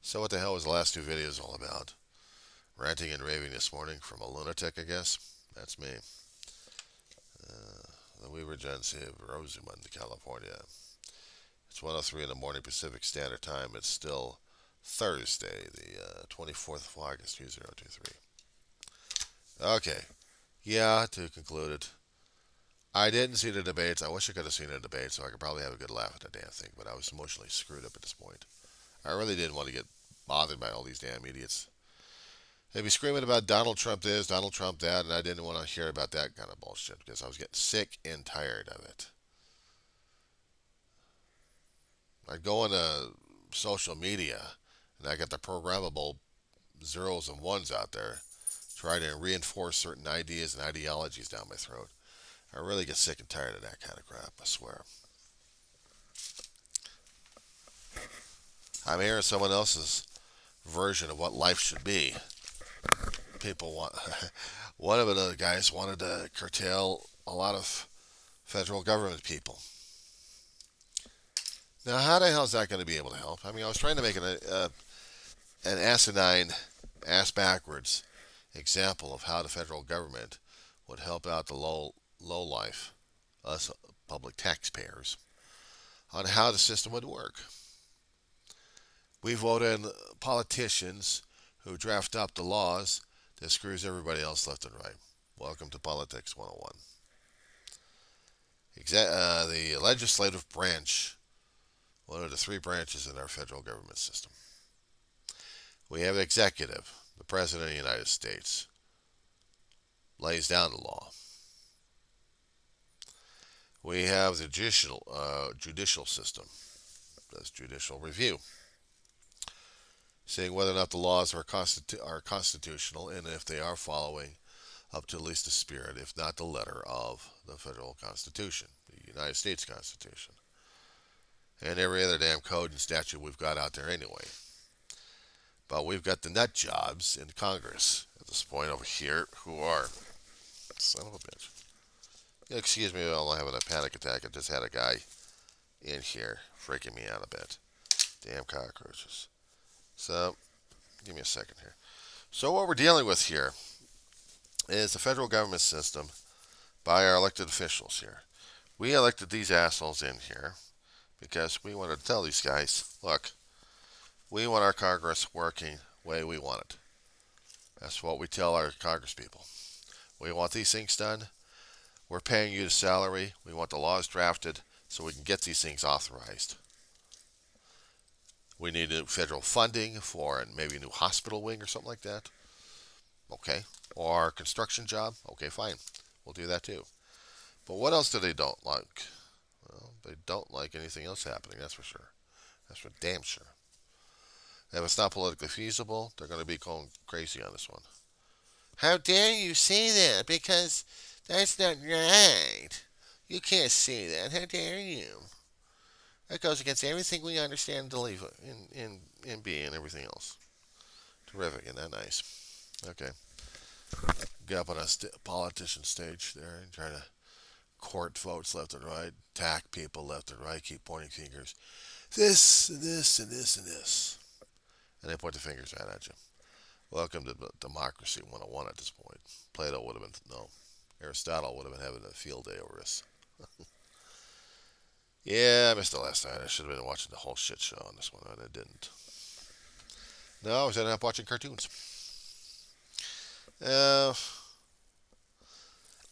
So what the hell was the last two videos all about? Ranting and raving this morning from a lunatic, I guess. That's me. The Weaver Agency of Rosamond, California. It's 1:03 in the morning Pacific Standard Time. It's still Thursday, the 24th of August, 2023. Okay. Yeah, to conclude it. I didn't see the debates. I wish I could have seen the debates so I could probably have a good laugh at the damn thing, but I was emotionally screwed up at this point. I really didn't want to get bothered by all these damn idiots. They'd be screaming about Donald Trump this, Donald Trump that, and I didn't want to hear about that kind of bullshit because I was getting sick and tired of it. I'd go into social media and I got the programmable zeros and ones out there, try to reinforce certain ideas and ideologies down my throat. I really get sick and tired of that kind of crap, I swear. I'm hearing someone else's version of what life should be. People want. One of the guys wanted to curtail a lot of federal government people. Now, how the hell is that going to be able to help? I mean, I was trying to make an asinine, ass backwards example of how the federal government would help out the low life, us public taxpayers, on how the system would work. We vote in politicians who draft up the laws that screws everybody else left and right. Welcome to Politics 101. The legislative branch, one of the three branches in our federal government system. We have the executive, the President of the United States, lays down the law. We have the judicial system, does judicial review, seeing whether or not the laws are constitutional and if they are following up to at least the spirit, if not the letter, of the federal Constitution, the United States Constitution, and every other damn code and statute we've got out there anyway. But we've got the nut jobs in Congress at this point over here who are son of a bitch. Excuse me while I'm having a panic attack. I just had a guy in here freaking me out a bit. Damn cockroaches. So, give me a second here. So, what we're dealing with here is the federal government system by our elected officials here. We elected these assholes in here because we wanted to tell these guys, look, we want our Congress working the way we want it. That's what we tell our Congress people. We want these things done. We're paying you the salary. We want the laws drafted so we can get these things authorized. We need new federal funding for maybe a new hospital wing or something like that. Okay. Or a construction job. Okay, fine. We'll do that too. But what else do they don't like? Well, they don't like anything else happening, that's for sure. That's for damn sure. If it's not politically feasible, they're going to be going crazy on this one. How dare you say that? Because that's not right. You can't say that. How dare you? That goes against everything we understand to believe in being and everything else. Terrific, isn't that nice? Okay. Get up on a politician stage there and try to court votes left and right, attack people left and right, keep pointing fingers. This, and this, and this, and this. And they point the fingers right at you. Welcome to Democracy 101 at this point. Plato would have been, no, Aristotle would have been having a field day over this. Yeah, I missed it last night. I should have been watching the whole shit show on this one, and I didn't. No, I was ended up watching cartoons. Uh,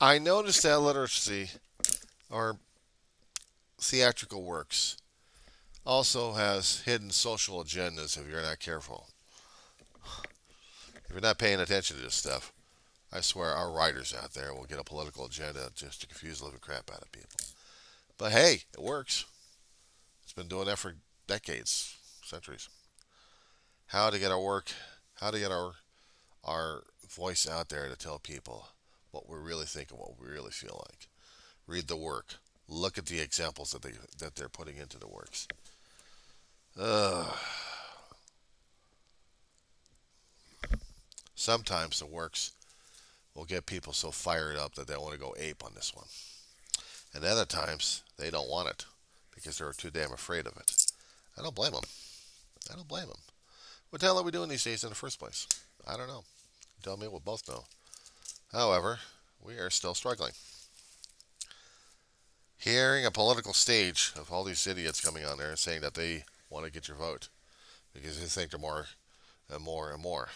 I noticed that literacy, or theatrical works, also has hidden social agendas if you're not careful. If you're not paying attention to this stuff, I swear our writers out there will get a political agenda just to confuse the living crap out of people. But hey, it works. It's been doing that for decades, centuries. How to get our work, how to get our voice out there to tell people what we really think and what we really feel like. Read the work. Look at the examples that they're putting into the works. Ugh. Sometimes the works will get people so fired up that they want to go ape on this one. And other times they don't want it because they're too damn afraid of it. I don't blame them. I don't blame them. What the hell are we doing these days in the first place? I don't know. Tell me, we'll both know. However, we are still struggling. Hearing a political stage of all these idiots coming on there saying that they want to get your vote because they think they're more and more and more.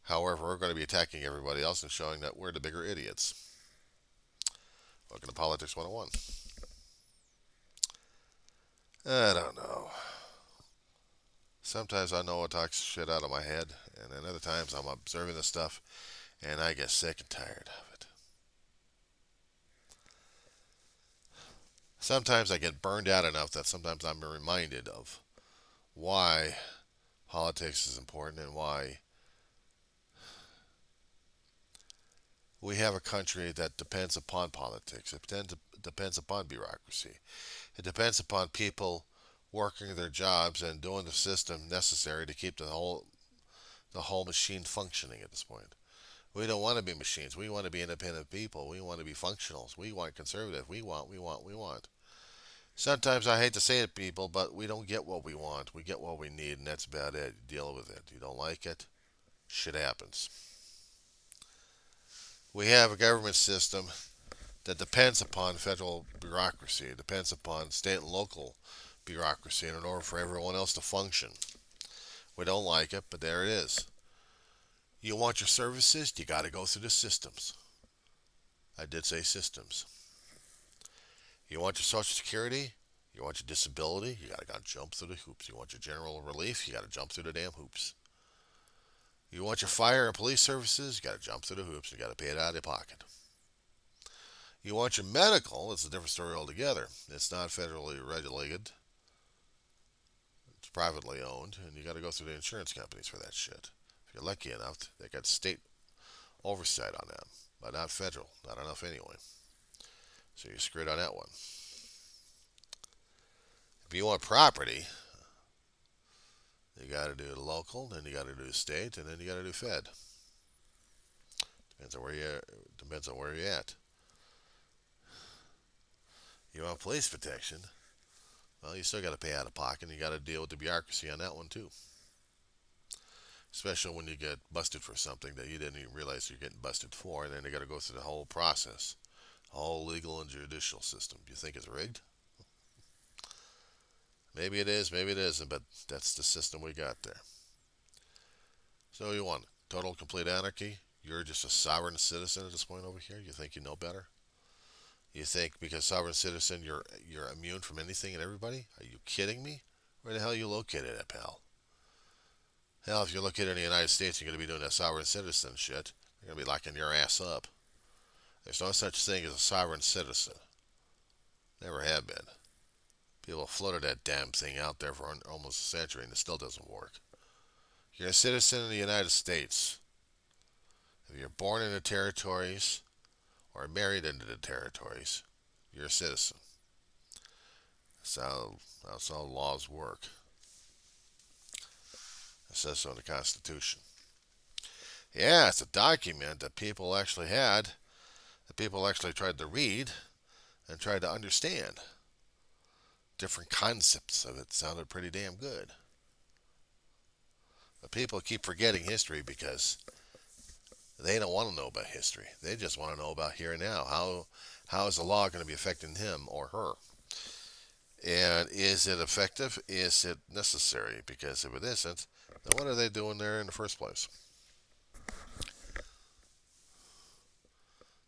However, we're going to be attacking everybody else and showing that we're the bigger idiots. Welcome to Politics 101. I don't know. Sometimes I know I talk shit out of my head, and then other times I'm observing this stuff and I get sick and tired of it. Sometimes I get burned out enough that sometimes I'm reminded of why politics is important and why we have a country that depends upon politics. It depends upon bureaucracy. It depends upon people working their jobs and doing the system necessary to keep the whole machine functioning at this point. We don't want to be machines. We want to be independent people. We want to be functionals. We want conservative. We want. Sometimes I hate to say it, people, but we don't get what we want. We get what we need, and that's about it. Deal with it. You don't like it? Shit happens. We have a government system that depends upon federal bureaucracy. It depends upon state and local bureaucracy in order for everyone else to function. We don't like it, but there it is. You want your services, you got to go through the systems. I did say systems. You want your Social Security, you want your disability, you got to go jump through the hoops. You want your general relief, you got to jump through the damn hoops. You want your fire and police services, you got to jump through the hoops. You got to pay it out of your pocket. You want your medical, it's a different story altogether. It's not federally regulated. It's privately owned, and you got to go through the insurance companies for that shit. If you're lucky enough, they got state oversight on that, but not federal. Not enough anyway. So you're screwed on that one. If you want property, you got to do the local, then you got to do the state, and then you got to do fed. Depends on where you're at. You want police protection, well, you still got to pay out of pocket, and you got to deal with the bureaucracy on that one too. Especially when you get busted for something that you didn't even realize you're getting busted for, and then you got to go through the whole process, whole legal and judicial system. Do you think it's rigged? Maybe it is, maybe it isn't, but that's the system we got there. So you want total complete anarchy? You're just a sovereign citizen at this point over here? You think you know better? You think because sovereign citizen you're immune from anything and everybody? Are you kidding me? Where the hell are you located at, pal? Hell, if you're located in the United States, you're going to be doing that sovereign citizen shit. They're going to be locking your ass up. There's no such thing as a sovereign citizen. Never have been. People floated that damn thing out there for almost a century and it still doesn't work. You're a citizen of the United States. If you're born in the territories or married into the territories, you're a citizen. That's how laws work. It says so in the Constitution. Yeah, it's a document that people actually had, that people actually tried to read and tried to understand. Different concepts of it sounded pretty damn good. But people keep forgetting history because they don't want to know about history. They just want to know about here and now. How is the law going to be affecting him or her? And is it effective? Is it necessary? Because if it isn't, then what are they doing there in the first place?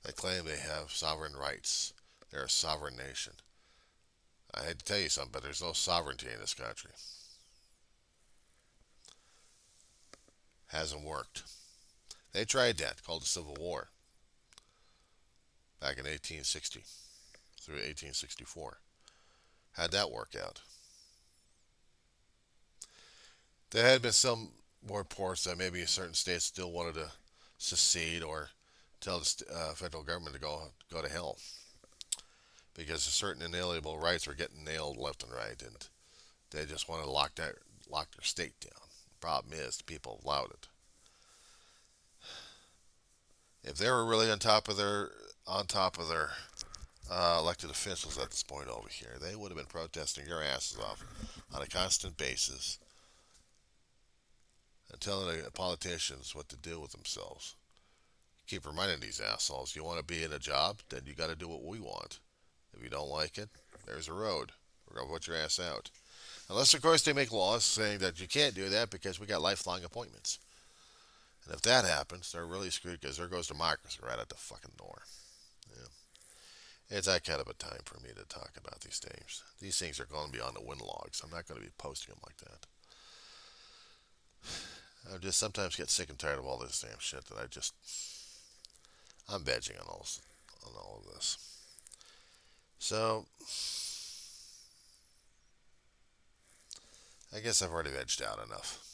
They claim they have sovereign rights. They're a sovereign nation. I hate to tell you something, but there's no sovereignty in this country. Hasn't worked. They tried that, called the Civil War, back in 1860 through 1864. How'd that work out? There had been some reports that maybe certain states still wanted to secede or tell the federal government to go to hell because certain inalienable rights were getting nailed left and right, and they just wanted to lock their state down. The problem is the people allowed it. If they were really on top of their elected officials at this point over here, they would have been protesting your asses off on a constant basis and telling the politicians what to do with themselves. Keep reminding these assholes, you want to be in a job, then you got to do what we want. If you don't like it, there's a road. We're going to put your ass out. Unless, of course, they make laws saying that you can't do that because we got lifelong appointments. And if that happens, they're really screwed because there goes democracy right at the fucking door. Yeah. It's that kind of a time for me to talk about these things. These things are going to be on the win logs. I'm not going to be posting them like that. I just sometimes get sick and tired of all this damn shit that I'm vegging on all of this. So I guess I've already vegged out enough.